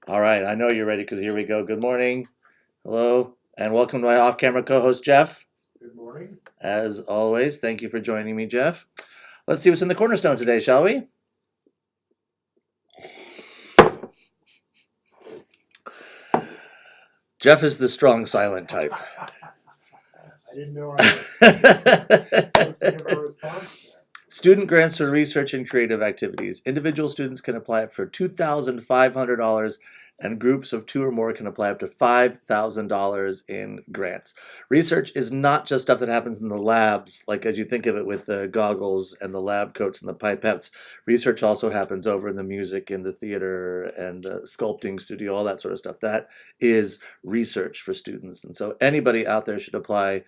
All right, I know you're ready because here we go. Good morning. Hello, and welcome to my off camera co host, Jeff. Good morning. As always, thank you for joining me, Jeff. Let's see what's in the Cornerstone today, shall we? Jeff is the strong silent type. I didn't know I was thinking about a response there. Student grants for research and creative activities. Individual students can apply for $2,500 and groups of two or more can apply up to $5,000 in grants. Research is not just stuff that happens in the labs, like as you think of it with the goggles and the lab coats and the pipettes. Research also happens over in the music and the theater and the sculpting studio, all that sort of stuff. That is research for students. And so anybody out there should apply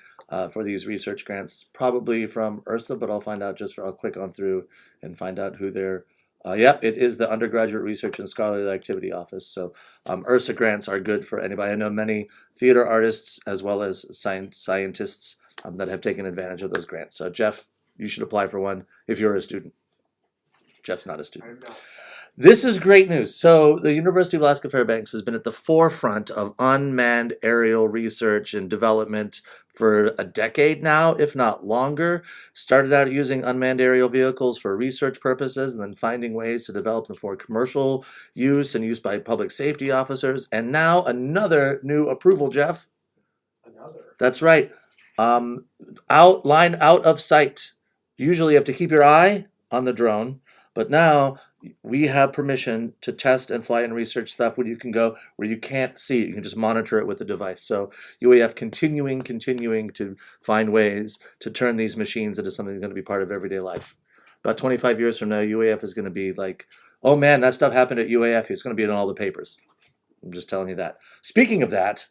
for these research grants, probably from URSA, but I'll find out I'll click on through and find out who they're. Yep, it is the Undergraduate Research and Scholarly Activity Office. So URSA grants are good for anybody. I know many theater artists as well as scientists that have taken advantage of those grants. So Jeff, you should apply for one if you're a student. Jeff's not a student. I'm not. This is great news. So the University of Alaska Fairbanks has been at the forefront of unmanned aerial research and development for a decade now, if not longer. Started out using unmanned aerial vehicles for research purposes and then finding ways to develop them for commercial use and use by public safety officers. And now another new approval, Jeff. Another. That's right. Line out of sight. Usually you have to keep your eye on the drone, but now we have permission to test and fly and research stuff where you can go where you can't see it. You can just monitor it with the device. So UAF continuing to find ways to turn these machines into something that's going to be part of everyday life. About 25 years from now, UAF is going to be like, oh man, that stuff happened at UAF. It's going to be in all the papers. I'm just telling you that. Speaking of that,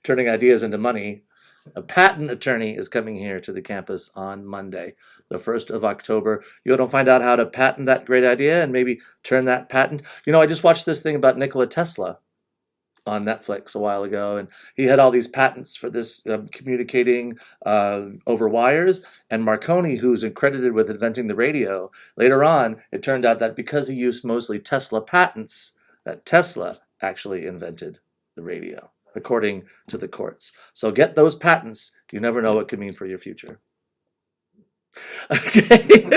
turning ideas into money, a patent attorney is coming here to the campus on Monday, the 1st of October. You're going to find out how to patent that great idea and maybe turn that patent. You know, I just watched this thing about Nikola Tesla on Netflix a while ago, and he had all these patents for this communicating over wires. And Marconi, who's credited with inventing the radio, later on, it turned out that because he used mostly Tesla patents, that Tesla actually invented the radio, according to the courts. So get those patents. You never know what it could mean for your future. Okay.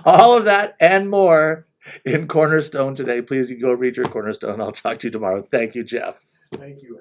All of that and more in Cornerstone today. Please, you go read your Cornerstone. I'll talk to you tomorrow. Thank you, Jeff. Thank you.